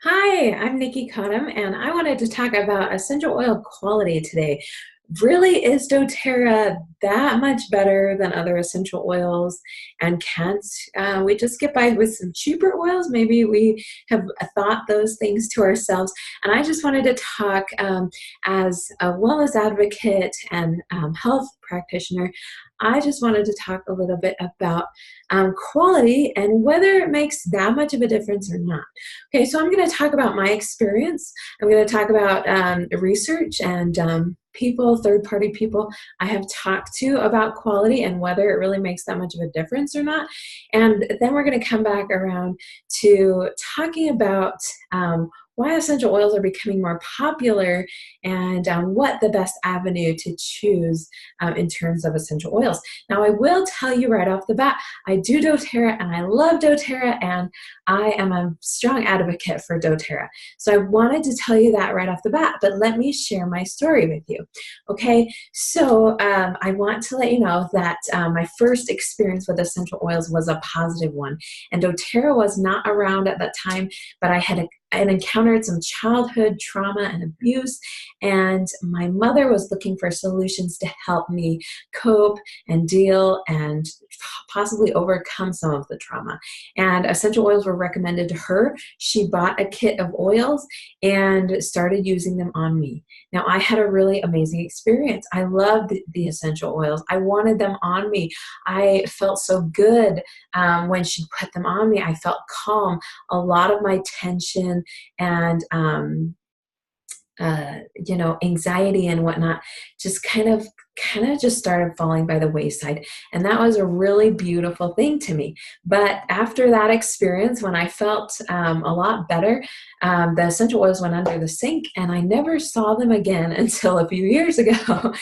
Hi, I'm Nikki Cottam, and I wanted to talk about essential oil quality today. Really, is doTERRA that much better than other essential oils? And can't we just get by with some cheaper oils? Maybe we have thought those things to ourselves. And I just wanted to talk as a wellness advocate and health practitioner. I just wanted to talk a little bit about quality and whether it makes that much of a difference or not. Okay, so I'm going to talk about my experience. I'm going to talk about research and people, third-party people I have talked to about quality and whether it really makes that much of a difference or not. And then we're going to come back around to talking about why essential oils are becoming more popular and what the best avenue to choose in terms of essential oils. Now, I will tell you right off the bat, I do doTERRA and I love doTERRA, and I am a strong advocate for doTERRA. So I wanted to tell you that right off the bat, but let me share my story with you. Okay, so I want to let you know that my first experience with essential oils was a positive one. And doTERRA was not around at that time, but I had encountered some childhood trauma and abuse, and my mother was looking for solutions to help me cope and deal and possibly overcome some of the trauma. And essential oils were recommended to her. She bought a kit of oils and started using them on me. Now, I had a really amazing experience. I loved the essential oils. I wanted them on me. I felt so good when she put them on me. I felt calm. A lot of my tension and anxiety and whatnot just kind of just started falling by the wayside. And that was a really beautiful thing to me. But after that experience, when I felt a lot better, the essential oils went under the sink, and I never saw them again until a few years ago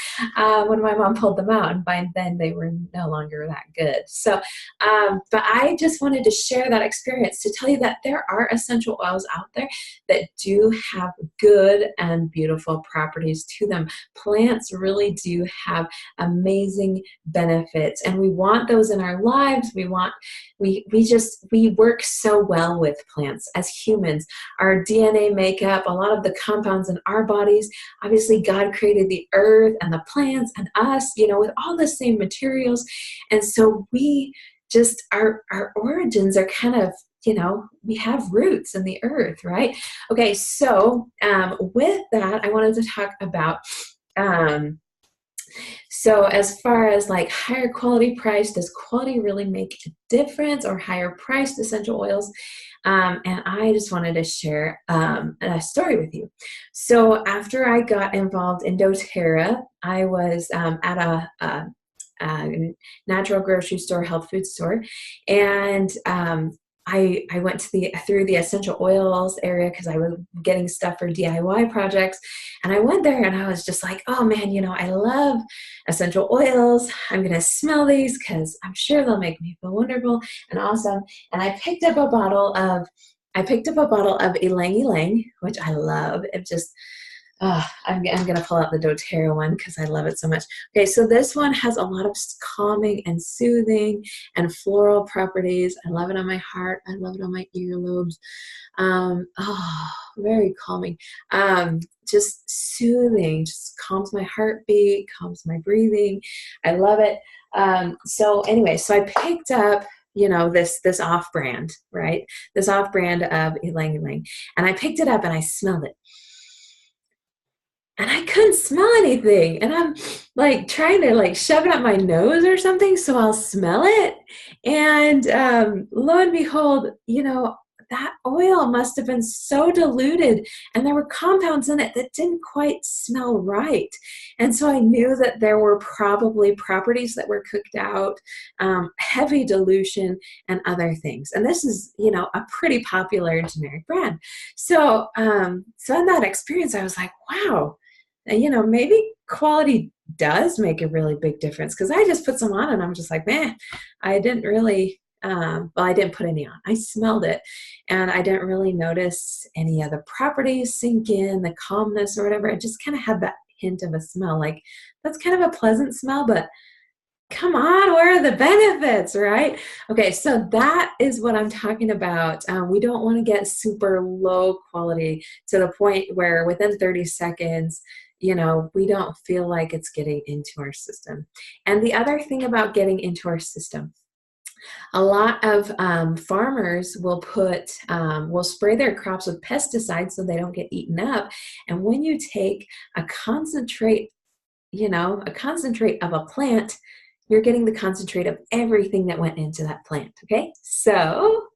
when my mom pulled them out. And by then they were no longer that good. So, but I just wanted to share that experience to tell you that there are essential oils out there that do have good and beautiful properties to them. Plants really do have amazing benefits, and we want those in our lives. We work so well with plants as humans. Our DNA makeup, a lot of the compounds in our bodies, obviously God created the earth and the plants and us, with all the same materials. And so we just, our origins are kind of, we have roots in the earth, right? Okay, so with that, I wanted to talk about um, so as far as like higher quality price, does quality really make a difference, or higher priced essential oils? And I just wanted to share a story with you. So after I got involved in doTERRA, I was at a natural grocery store, health food store, and I went to through the essential oils area because I was getting stuff for DIY projects, and I went there and I was just like, oh man, I love essential oils. I'm gonna smell these because I'm sure they'll make me feel wonderful and awesome. And I picked up a bottle of ylang ylang, which I love. It just I'm going to pull out the doTERRA one because I love it so much. Okay, so this one has a lot of calming and soothing and floral properties. I love it on my heart. I love it on my earlobes. Very calming. Just soothing, just calms my heartbeat, calms my breathing. I love it. So anyway, so I picked up this off-brand, right? This off-brand of ylang ylang. And I picked it up and I smelled it, and I couldn't smell anything. And I'm like trying to like shove it up my nose or something so I'll smell it. And lo and behold, that oil must have been so diluted, and there were compounds in it that didn't quite smell right. And so I knew that there were probably properties that were cooked out, heavy dilution, and other things. And this is, a pretty popular generic brand. So in that experience, I was like, wow, maybe quality does make a really big difference, because I just put some on and I'm just like, man, I didn't really, I didn't put any on. I smelled it and I didn't really notice any of the properties sink in, the calmness or whatever. I just kind of had that hint of a smell. Like, that's kind of a pleasant smell, but Come on, where are the benefits, right? Okay, so that is what I'm talking about. We don't want to get super low quality to the point where within 30 seconds, we don't feel like it's getting into our system. And the other thing about getting into our system, a lot of farmers will spray their crops with pesticides so they don't get eaten up. And when you take a concentrate a concentrate of a plant, you're getting the concentrate of everything that went into that plant, okay? So,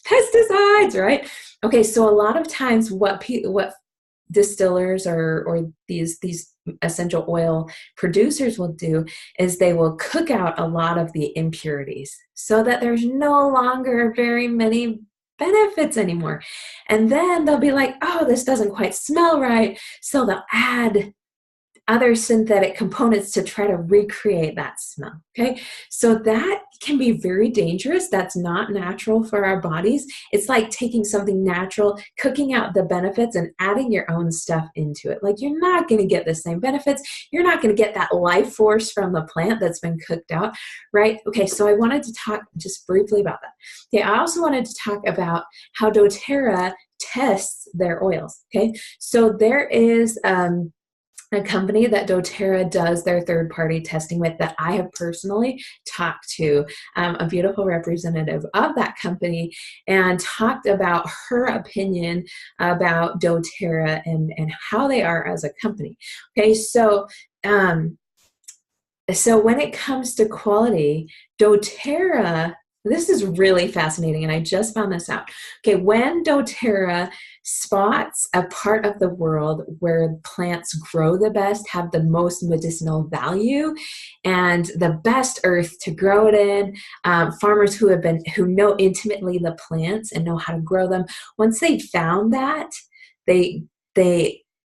pesticides, right? Okay, so a lot of times what distillers or these essential oil producers will do is they will cook out a lot of the impurities so that there's no longer very many benefits anymore. And then they'll be like, "Oh, this doesn't quite smell right." So they'll add other synthetic components to try to recreate that smell, okay? So that can be very dangerous. That's not natural for our bodies. It's like taking something natural, cooking out the benefits, and adding your own stuff into it. Like, you're not gonna get the same benefits. You're not gonna get that life force from the plant that's been cooked out, right? Okay, so I wanted to talk just briefly about that. Okay, I also wanted to talk about how doTERRA tests their oils, okay? So there is a company that doTERRA does their third-party testing with that I have personally talked to, a beautiful representative of that company, and talked about her opinion about doTERRA and how they are as a company. Okay, um, so when it comes to quality, doTERRA, this is really fascinating, and I just found this out. Okay, when doTERRA spots a part of the world where plants grow the best, have the most medicinal value, and the best earth to grow it in, farmers who know intimately the plants and know how to grow them, once they found that, they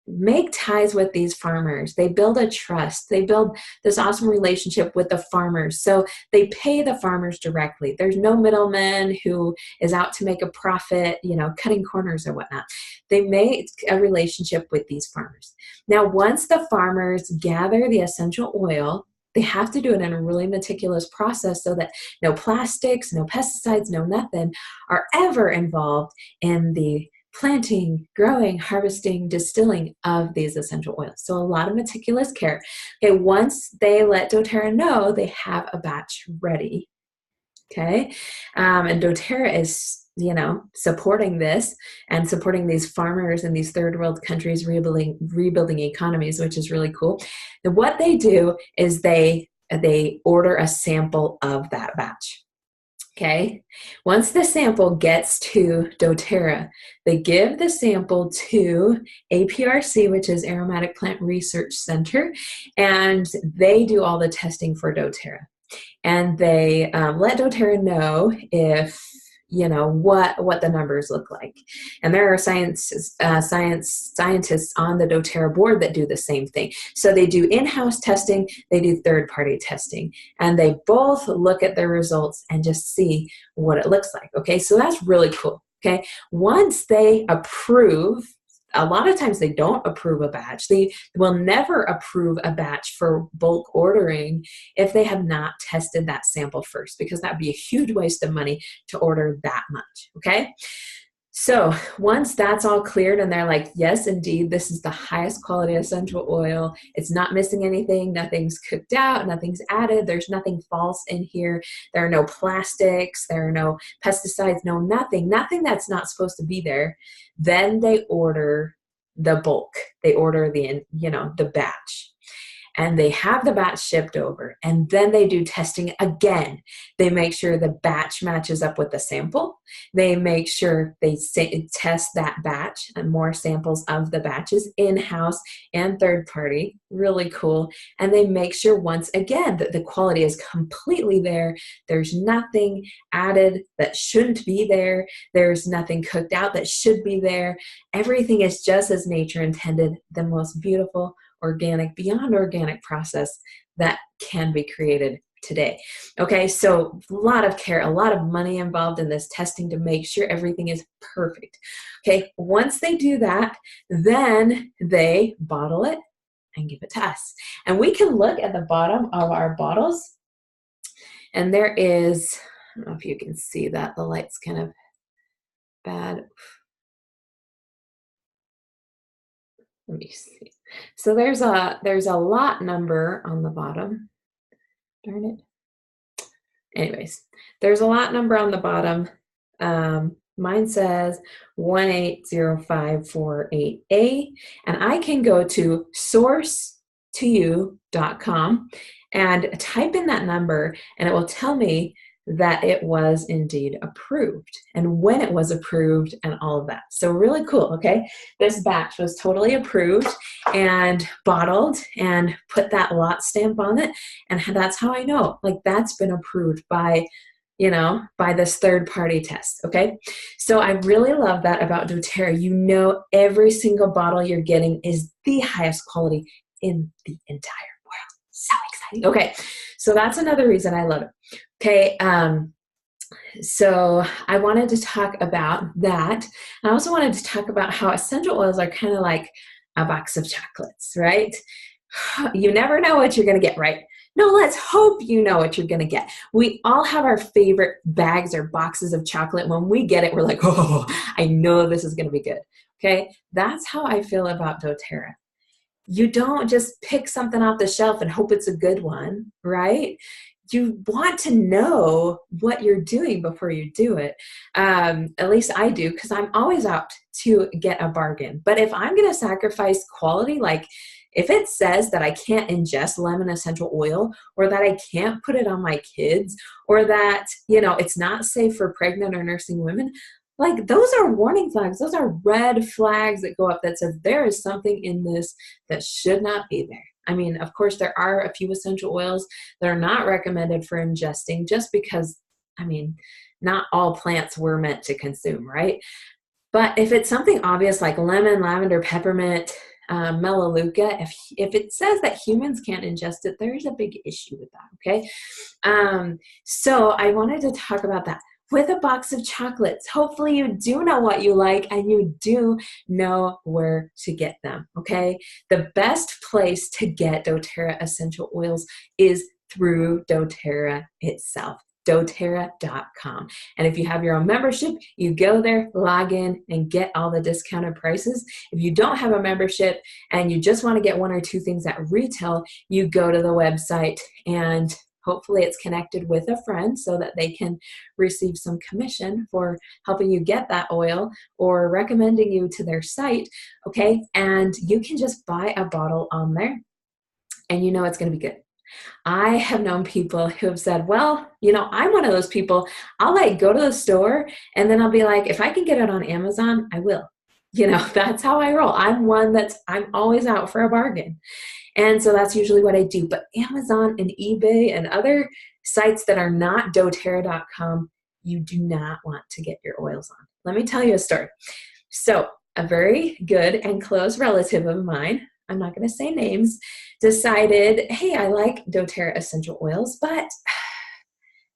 make ties with these farmers. They build a trust. They build this awesome relationship with the farmers. So they pay the farmers directly. There's no middleman who is out to make a profit, cutting corners or whatnot. They make a relationship with these farmers. Now, once the farmers gather the essential oil, they have to do it in a really meticulous process so that no plastics, no pesticides, no nothing are ever involved in the planting, growing, harvesting, distilling of these essential oils. So a lot of meticulous care. Okay, once they let doTERRA know, they have a batch ready. Okay, and doTERRA is supporting this and supporting these farmers in these third world countries rebuilding economies, which is really cool. And what they do is they order a sample of that batch. Okay, once the sample gets to doTERRA, they give the sample to APRC, which is Aromatic Plant Research Center, and they do all the testing for doTERRA. And they let doTERRA know if what the numbers look like. And there are scientists on the doTERRA board that do the same thing. So they do in-house testing, they do third-party testing, and they both look at their results and just see what it looks like. Okay, so that's really cool. Okay, once they approve, a lot of times they don't approve a batch. They will never approve a batch for bulk ordering if they have not tested that sample first, because that would be a huge waste of money to order that much, okay? So once that's all cleared and they're like, yes, indeed, this is the highest quality essential oil. It's not missing anything. Nothing's cooked out. Nothing's added. There's nothing false in here. There are no plastics. There are no pesticides. No, nothing that's not supposed to be there. Then they order the bulk. They order the batch. And they have the batch shipped over, and then they do testing again. They make sure the batch matches up with the sample. They make sure they test that batch and more samples of the batches in-house and third party. Really cool. And they make sure once again that the quality is completely there. There's nothing added that shouldn't be there. There's nothing cooked out that should be there. Everything is just as nature intended, the most beautiful, organic, beyond organic process that can be created today. Okay, so a lot of care, a lot of money involved in this testing to make sure everything is perfect. Okay, once they do that, then they bottle it and give it to us. And we can look at the bottom of our bottles And there is, I don't know if you can see that, the light's kind of bad. Let me see. So there's a lot number on the bottom. Darn it. Anyways, there's a lot number on the bottom. Mine says 180548A, and I can go to source2you.com and type in that number, and it will tell me that it was indeed approved and when it was approved and all of that. So really cool, okay? This batch was totally approved and bottled and put that lot stamp on it, and that's how I know, like, that's been approved by, you know, by this third-party test, okay? So I really love that about doTERRA. You know, every single bottle you're getting is the highest quality in the entire world. So exciting. Okay, so that's another reason I love it. Okay, so I wanted to talk about that. I also wanted to talk about how essential oils are kind of like a box of chocolates, right? You never know what you're going to get, right? No, let's hope you know what you're going to get. We all have our favorite bags or boxes of chocolate. When we get it, we're like, oh, I know this is going to be good. Okay, that's how I feel about doTERRA. You don't just pick something off the shelf and hope it's a good one, right? You want to know what you're doing before you do it. At least I do, because I'm always out to get a bargain. But if I'm going to sacrifice quality, like if it says that I can't ingest lemon essential oil, or that I can't put it on my kids, or that, you know, it's not safe for pregnant or nursing women, like, those are warning flags. Those are red flags that go up that says there is something in this that should not be there. I mean, of course, there are a few essential oils that are not recommended for ingesting, just because, I mean, not all plants were meant to consume, right? But if it's something obvious like lemon, lavender, peppermint, melaleuca, if it says that humans can't ingest it, there's a big issue with that, okay? So I wanted to talk about that. With a box of chocolates, hopefully you do know what you like and you do know where to get them, okay? The best place to get doTERRA essential oils is through doTERRA itself, doTERRA.com. And if you have your own membership, you go there, log in, and get all the discounted prices. If you don't have a membership and you just want to get one or two things at retail, you go to the website, and hopefully it's connected with a friend so that they can receive some commission for helping you get that oil or recommending you to their site, okay? And you can just buy a bottle on there and you know it's going to be good. I have known people who have said, well, you know, I'm one of those people. I'll like go to the store and then I'll be like, if I can get it on Amazon, I will. You know, that's how I roll. I'm always out for a bargain. And so that's usually what I do. But Amazon and eBay and other sites that are not doTERRA.com, you do not want to get your oils on. Let me tell you a story. So a very good and close relative of mine, I'm not going to say names, decided, hey, I like doTERRA essential oils, but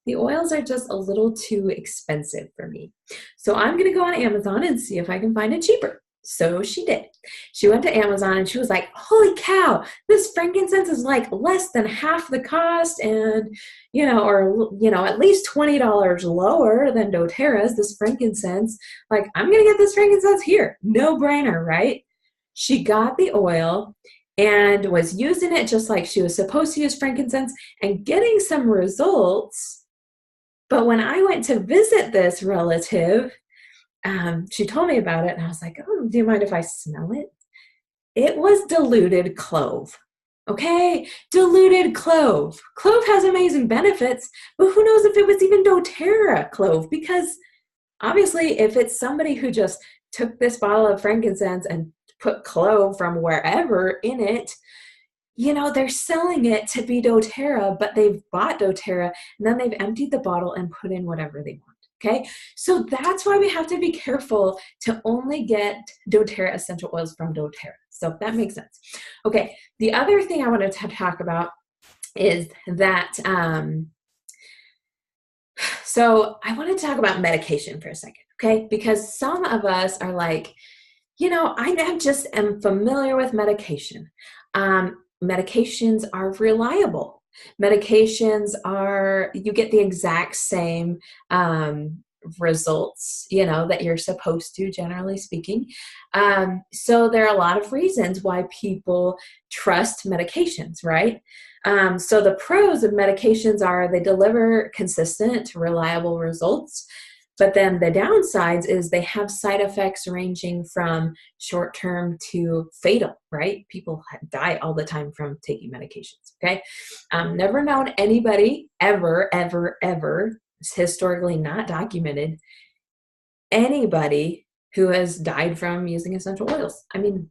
the oils are just a little too expensive for me. So I'm going to go on Amazon and see if I can find it cheaper. So she did. She went to Amazon and she was like, holy cow, this frankincense is like less than half the cost and, you know, or, you know, at least $20 lower than doTERRA's, this frankincense. Like, I'm going to get this frankincense here. No brainer, right? She got the oil and was using it just like she was supposed to use frankincense and getting some results. But when I went to visit this relative, she told me about it, and I was like, oh, do you mind if I smell it? It was diluted clove. Okay, diluted clove. Clove has amazing benefits, but who knows if it was even doTERRA clove? Because obviously, if it's somebody who just took this bottle of frankincense and put clove from wherever in it, you know, they're selling it to be doTERRA, but they've bought doTERRA, and then they've emptied the bottle and put in whatever they want. Okay, so that's why we have to be careful to only get doTERRA essential oils from doTERRA. So that makes sense. Okay, the other thing I wanted to talk about is that, so I want to talk about medication for a second, okay? Because some of us are like, you know, I just am familiar with medication. Medications are reliable. Medications are, you get the exact same results, that you're supposed to, generally speaking. So there are a lot of reasons why people trust medications, right? So the pros of medications are they deliver consistent, reliable results. But then the downsides is they have side effects ranging from short-term to fatal, right? People die all the time from taking medications, okay? Never known anybody ever, it's historically not documented, anybody who has died from using essential oils. I mean,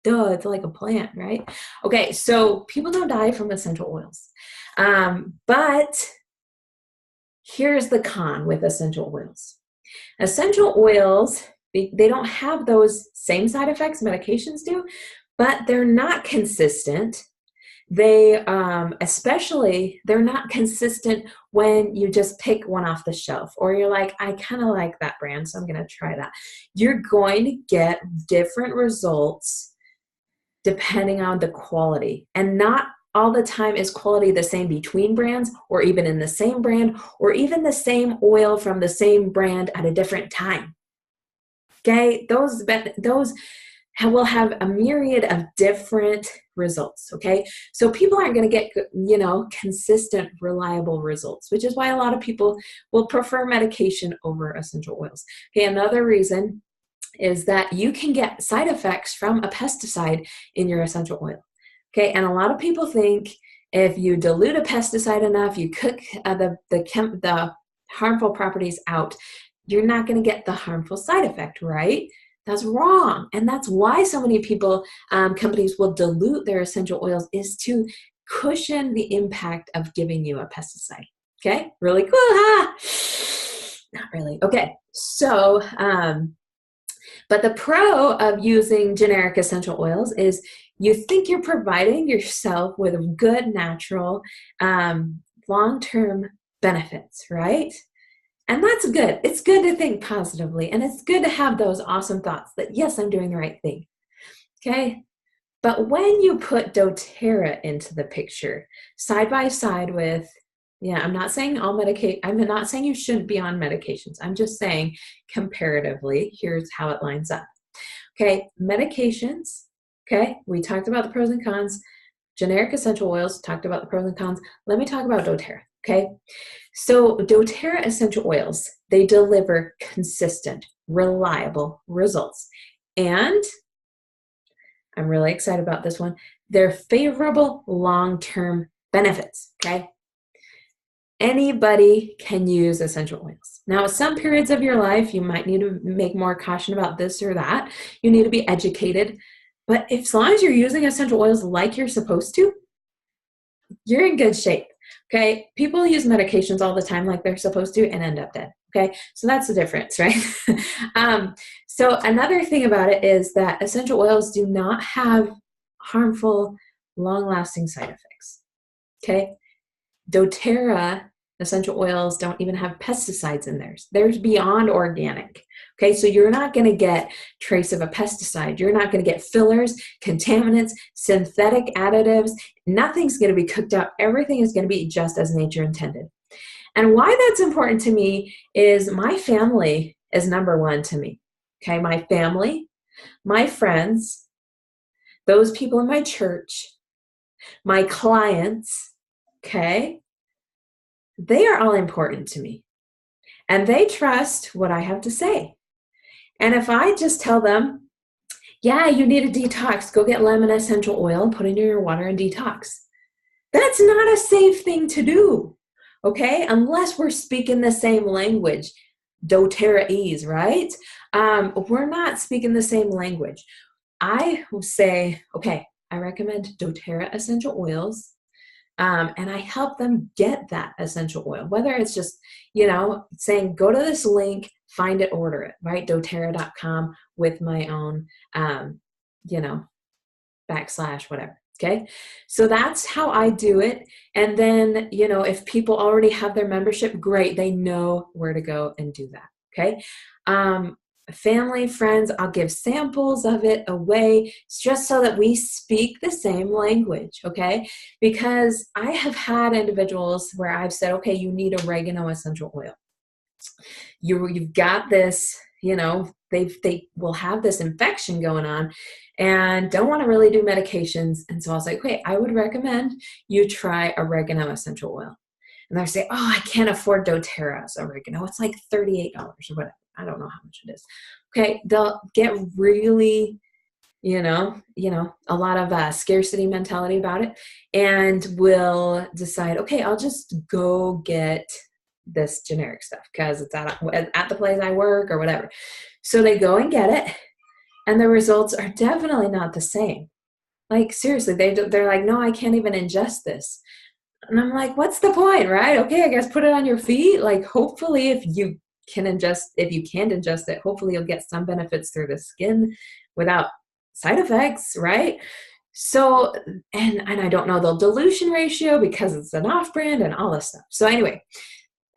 duh, it's like a plant, right? Okay, so people don't die from essential oils. But here's the con with essential oils. Essential oils, they don't have those same side effects medications do, but they're not consistent. They, especially, they're not consistent when you just pick one off the shelf or you're like, I kind of like that brand, so I'm going to try that. You're going to get different results depending on the quality, and not all the time is quality the same between brands or even in the same brand or even the same oil from the same brand at a different time. Okay, those will have a myriad of different results, okay? So people aren't going to get, consistent, reliable results, which is why a lot of people will prefer medication over essential oils. Okay, another reason is that you can get side effects from a pesticide in your essential oil. Okay, and a lot of people think if you dilute a pesticide enough, you cook the harmful properties out, you're not going to get the harmful side effect, right? That's wrong. And that's why so many people, companies will dilute their essential oils, is to cushion the impact of giving you a pesticide. Okay, really cool, huh? Not really. Okay, so, but the pro of using generic essential oils is you think you're providing yourself with good, natural, long-term benefits, right? And that's good. It's good to think positively, and it's good to have those awesome thoughts that, yes, I'm doing the right thing, okay? But when you put doTERRA into the picture, side by side with, I'm not saying I'm not saying you shouldn't be on medications. I'm just saying comparatively, here's how it lines up. Okay, medications, okay, we talked about the pros and cons. Generic essential oils, talked about the pros and cons. Let me talk about doTERRA, okay? So doTERRA essential oils, they deliver consistent, reliable results. And I'm really excited about this one. They're favorable long-term benefits, okay? Anybody can use essential oils. Now, some periods of your life, you might need to make more caution about this or that. You need to be educated. But as long as you're using essential oils like you're supposed to, you're in good shape, okay? People use medications all the time like they're supposed to and end up dead, okay? So that's the difference, right? So another thing about it is that essential oils do not have harmful, long-lasting side effects, okay? doTERRA essential oils don't even have pesticides in theirs. They're beyond organic. Okay, so you're not going to get trace of a pesticide. You're not going to get fillers, contaminants, synthetic additives. Nothing's going to be cooked out. Everything is going to be just as nature intended. And why that's important to me is my family is number one to me. Okay, my family, my friends, those people in my church, my clients, okay, they are all important to me. And they trust what I have to say. And if I just tell them, yeah, you need a detox, go get lemon essential oil, put it in your water and detox. That's not a safe thing to do, okay? Unless we're speaking the same language, doTERRA-ese, right? We're not speaking the same language. I will say, okay, I recommend doTERRA essential oils. And I help them get that essential oil, whether it's just, saying, go to this link, find it, order it, right? doTERRA.com with my own, / whatever. Okay. So that's how I do it. And then, if people already have their membership, great. They know where to go and do that. Okay. family, friends. I'll give samples of it away just so that we speak the same language, okay? Because I have had individuals where I've said, okay, you need oregano essential oil. You've got this, they will have this infection going on and don't want to really do medications. And so I was like, okay, I would recommend you try oregano essential oil. And they're saying, oh, I can't afford doTERRA's oregano. It's like $38 or whatever. I don't know how much it is. Okay, they'll get really, a lot of scarcity mentality about it, and will decide, okay, I'll just go get this generic stuff because it's at the place I work or whatever. So they go and get it, and the results are definitely not the same. Like, seriously, they're like, no, I can't even ingest this. And I'm like, what's the point, right? Okay, I guess put it on your feet. Like, hopefully if you can't ingest it, hopefully you'll get some benefits through the skin without side effects, right? So, and I don't know the dilution ratio because it's an off-brand and all this stuff. So anyway,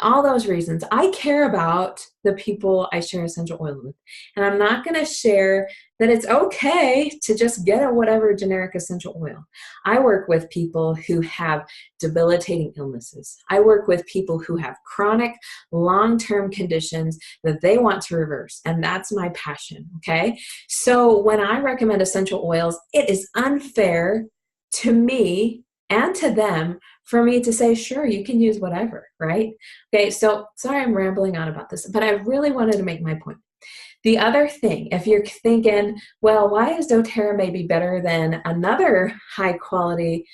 all those reasons, I care about the people I share essential oil with. And I'm not going to share that it's okay to just get a whatever generic essential oil. I work with people who have debilitating illnesses. I work with people who have chronic, long-term conditions that they want to reverse. And that's my passion, okay? So when I recommend essential oils, it is unfair to me and to them for me to say, sure, you can use whatever, right? Okay, so sorry I'm rambling on about this, but I really wanted to make my point. The other thing, if you're thinking, well, why is doTERRA maybe better than another high quality,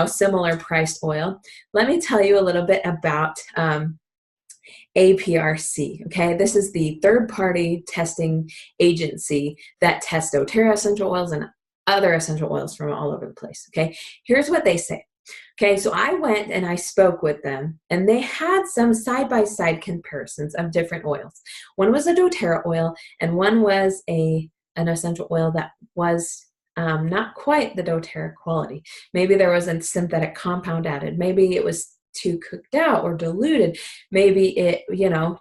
similar priced oil? Let me tell you a little bit about APRC, okay? This is the third-party testing agency that tests doTERRA essential oils and other essential oils from all over the place, okay? Here's what they say. Okay, so I went and I spoke with them, and they had some side-by-side comparisons of different oils. One was a doTERRA oil, and one was an essential oil that was not quite the doTERRA quality. Maybe there was a synthetic compound added. Maybe it was too cooked out or diluted. Maybe it,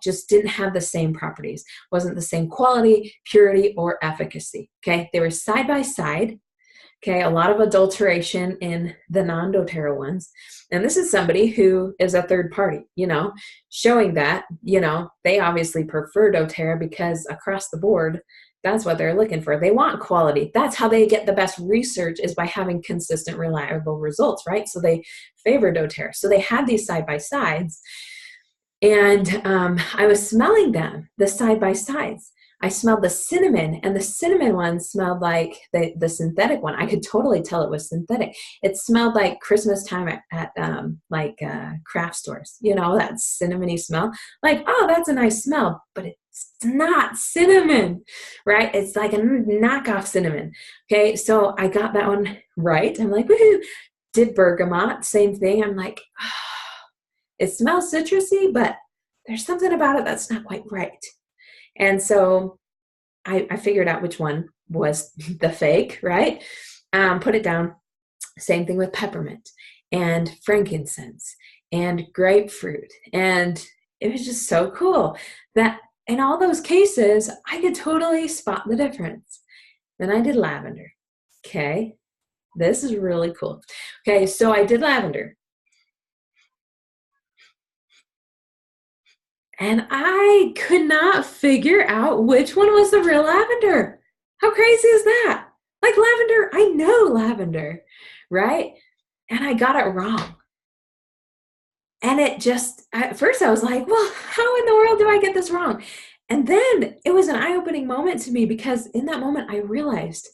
just didn't have the same properties, wasn't the same quality, purity, or efficacy. Okay, they were side-by-side. Okay, a lot of adulteration in the non-doTERRA ones. And this is somebody who is a third party, showing that, they obviously prefer doTERRA because across the board, that's what they're looking for. They want quality. That's how they get the best research, is by having consistent, reliable results, right? So they favor doTERRA. So they had these side-by-sides. And I was smelling them, the side-by-sides. I smelled the cinnamon, and the cinnamon one smelled like the synthetic one. I could totally tell it was synthetic. It smelled like Christmas time at craft stores, that cinnamony smell. Like, oh, that's a nice smell, but it's not cinnamon, right? It's like a knockoff cinnamon. Okay, so I got that one right. I'm like, woohoo. Did bergamot, same thing. I'm like, oh, it smells citrusy, but there's something about it that's not quite right. And so I figured out which one was the fake, right? Put it down. Same thing with peppermint and frankincense and grapefruit. And it was just so cool that in all those cases, I could totally spot the difference. Then I did lavender. Okay, this is really cool. Okay, so I did lavender. And I could not figure out which one was the real lavender. How crazy is that? Like, lavender, I know lavender, right? And I got it wrong. And it just, at first I was like, well, how in the world do I get this wrong? And then it was an eye-opening moment to me, because in that moment I realized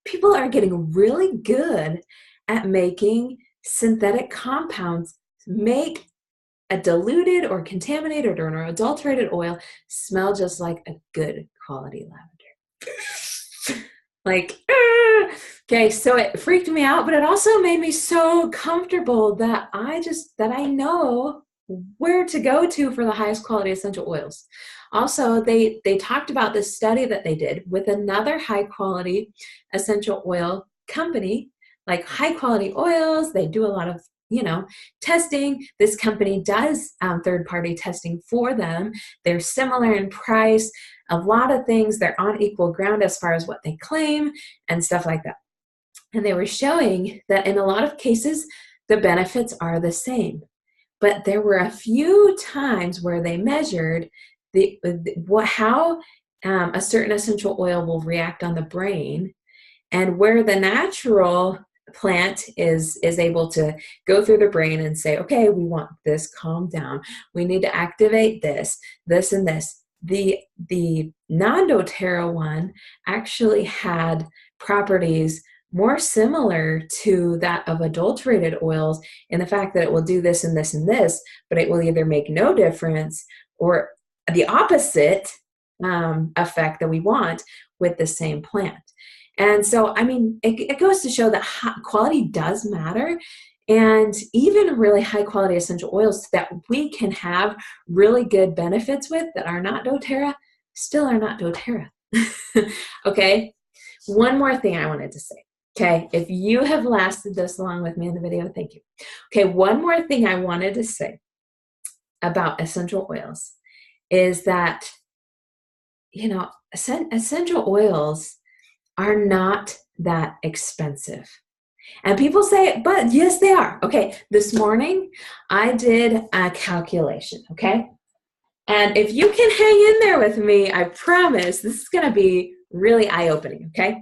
people are getting really good at making synthetic compounds make a diluted or contaminated or adulterated oil smell just like a good quality lavender. Like, okay, so it freaked me out, but it also made me so comfortable that I know where to go to for the highest quality essential oils. Also, they talked about this study that they did with another high quality essential oil company, like high quality oils. They do a lot of testing. This company does third-party testing for them. They're similar in price, a lot of things. They're on equal ground as far as what they claim and stuff like that. And they were showing that in a lot of cases, the benefits are the same. But there were a few times where they measured how a certain essential oil will react on the brain, and where the natural plant is able to go through the brain and say, okay, we want this, calm down. We need to activate this, and this. The non-doTERRA one actually had properties more similar to that of adulterated oils in the fact that it will do this and this and this, but it will either make no difference or the opposite effect that we want with the same plant. And so, I mean, it goes to show that quality does matter. And even really high quality essential oils that we can have really good benefits with that are not doTERRA still are not doTERRA. Okay, one more thing I wanted to say. Okay, if you have lasted this long with me in the video, thank you. Okay, one more thing I wanted to say about essential oils is that, essential oils are not that expensive. And people say, but yes, they are. Okay, this morning I did a calculation, okay? And if you can hang in there with me, I promise this is going to be really eye-opening, okay?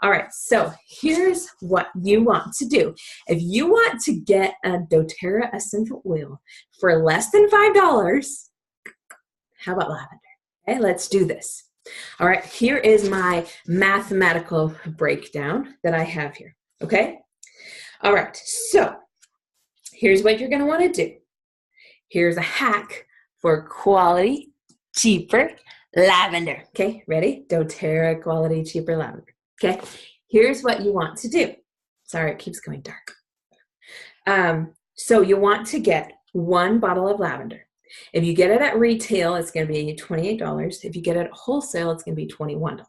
All right, so here's what you want to do. If you want to get a doTERRA essential oil for less than $5, how about lavender? Okay, let's do this. All right, here is my mathematical breakdown that I have here, okay? All right, so here's what you're going to want to do. Here's a hack for quality, cheaper lavender. Okay, ready? doTERRA quality, cheaper lavender. Okay, here's what you want to do. Sorry, it keeps going dark. So you want to get 1 bottle of lavender. If you get it at retail, it's going to be $28. If you get it at wholesale, it's going to be $21.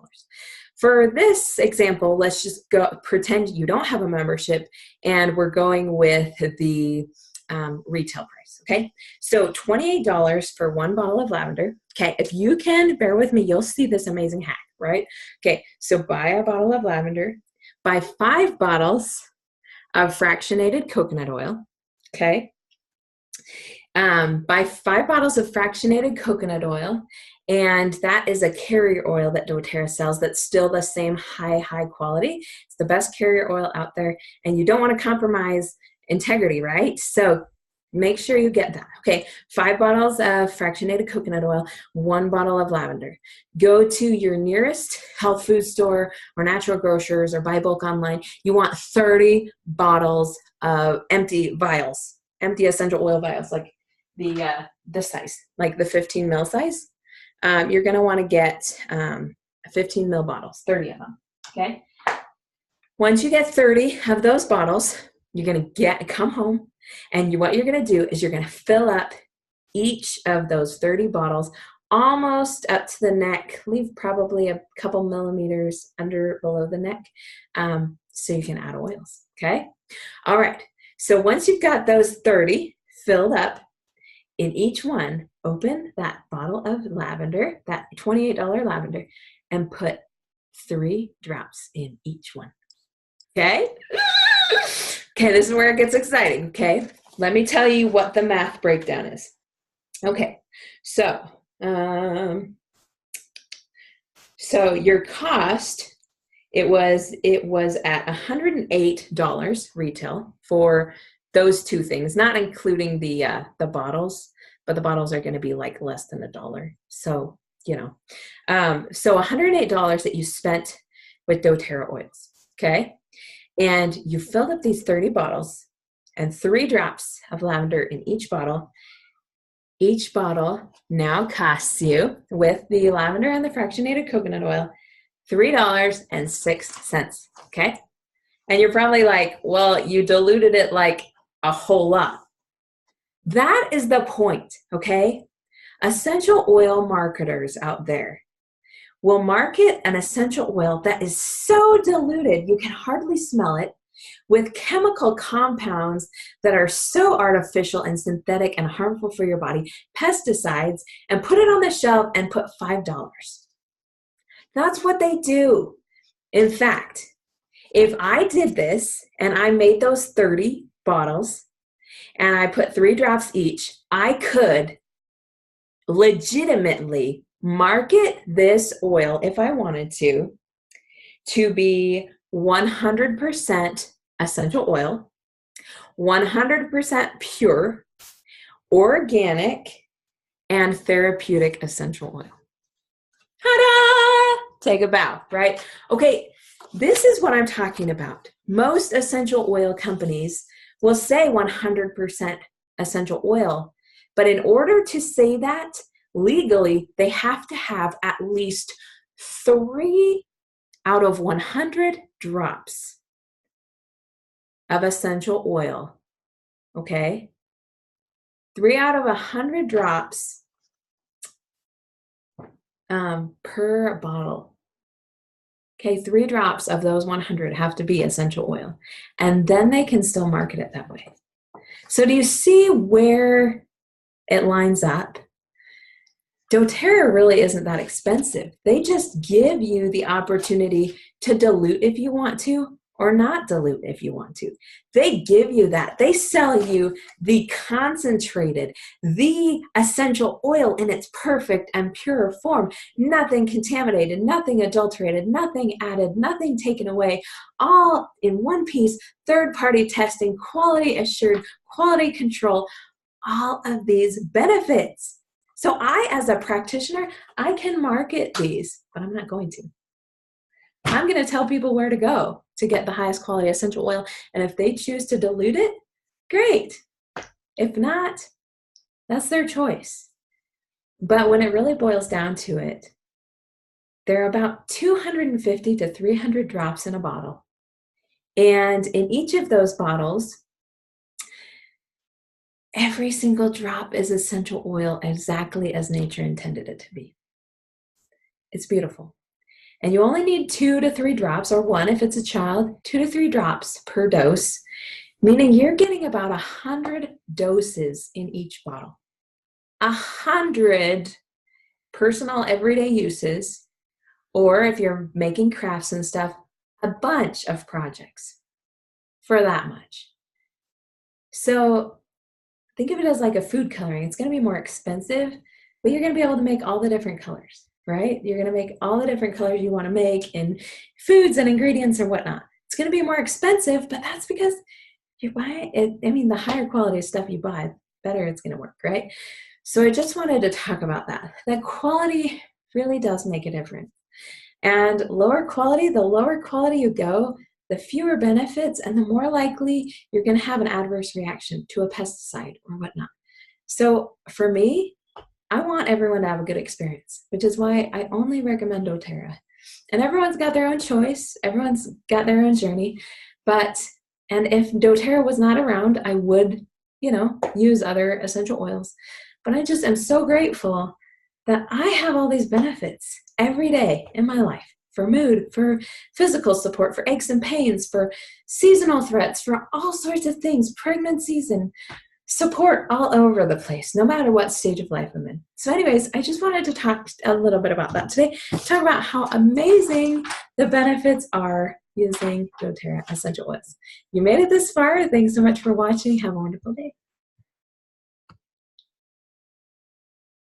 For this example, let's just pretend you don't have a membership, and we're going with the retail price, okay? So $28 for 1 bottle of lavender. Okay, if you can bear with me, you'll see this amazing hack, right? Okay, so buy a bottle of lavender, buy 5 bottles of fractionated coconut oil, okay? Buy 5 bottles of fractionated coconut oil, and that is a carrier oil that doTERRA sells that's still the same high quality. It's the best carrier oil out there, and you don't want to compromise integrity, right? So make sure you get that. Okay, 5 bottles of fractionated coconut oil, 1 bottle of lavender. Go to your nearest health food store or natural grocers or buy bulk online. You want 30 bottles of empty vials, empty essential oil vials, like the size, like the 15 ml size. You're going to want to get 15 ml bottles, 30 of them, okay? Once you get 30 of those bottles, you're going to come home, and what you're going to do is you're going to fill up each of those 30 bottles almost up to the neck. Leave probably a couple millimeters below the neck, so you can add oils, okay? All right, so once you've got those 30 filled up, in each one, open that bottle of lavender, that $28 lavender, and put 3 drops in each one. Okay? Okay, this is where it gets exciting, okay? Let me tell you what the math breakdown is. Okay, so your cost, it was at $108 retail for those 2 things, not including the bottles, but the bottles are going to be like less than $1. So, so $108 that you spent with doTERRA oils, okay? And you filled up these 30 bottles and 3 drops of lavender in each bottle. Each bottle now costs you, with the lavender and the fractionated coconut oil, $3.06, okay? And you're probably like, well, you diluted it like a whole lot. That is the point, okay? Essential oil marketers out there will market an essential oil that is so diluted you can hardly smell it. with chemical compounds that are so artificial and synthetic and harmful for your body, pesticides, and put it on the shelf and put $5. That's what they do. In fact, if I did this and I made those 30 bottles and I put 3 drops each, I could legitimately market this oil, if I wanted to be 100% essential oil, 100% pure, organic, and therapeutic essential oil. Ta-da! Take a bow, right? Okay, this is what I'm talking about. Most essential oil companies will say 100% essential oil, but in order to say that legally, they have to have at least 3 out of 100 drops of essential oil, okay? 3 out of 100 drops per bottle. Okay, 3 drops of those 100 have to be essential oil, and then they can still market it that way. So do you see where it lines up? doTERRA really isn't that expensive. They just give you the opportunity to dilute if you want to, or not dilute if you want to. They give you that. They sell you the concentrated, the essential oil in its perfect and pure form. Nothing contaminated, nothing adulterated, nothing added, nothing taken away. All in one piece, third-party testing, quality assured, quality control, all of these benefits. So I, as a practitioner, I can market these, but I'm not going to. I'm going to tell people where to go to get the highest quality essential oil. And if they choose to dilute it, great. If not, that's their choice. But when it really boils down to it, there are about 250 to 300 drops in a bottle. And in each of those bottles, every single drop is essential oil exactly as nature intended it to be. It's beautiful. And you only need 2 to 3 drops, or 1 if it's a child, 2 to 3 drops per dose, meaning you're getting about 100 doses in each bottle. 100 personal everyday uses, or if you're making crafts and stuff, a bunch of projects for that much. So think of it as like a food coloring. It's going to be more expensive, but you're going to be able to make all the different colors, right? You're going to make all the different colors you want to make in foods and ingredients or whatnot. It's going to be more expensive, but that's because you buy it. I mean, the higher quality stuff you buy, better it's going to work, right? So I just wanted to talk about that. That quality really does make a difference. And lower quality, the lower quality you go, the fewer benefits and the more likely you're going to have an adverse reaction to a pesticide or whatnot. So for me, I want everyone to have a good experience, which is why I only recommend doTERRA. And everyone's got their own choice. Everyone's got their own journey. And if doTERRA was not around, I would, use other essential oils. But I just am so grateful that I have all these benefits every day in my life. For mood, for physical support, for aches and pains, for seasonal threats, for all sorts of things, pregnancies and support all over the place, no matter what stage of life I'm in. So anyways, I just wanted to talk a little bit about that today, talk about how amazing the benefits are using doTERRA essential oils. You made it this far. Thanks so much for watching. Have a wonderful day.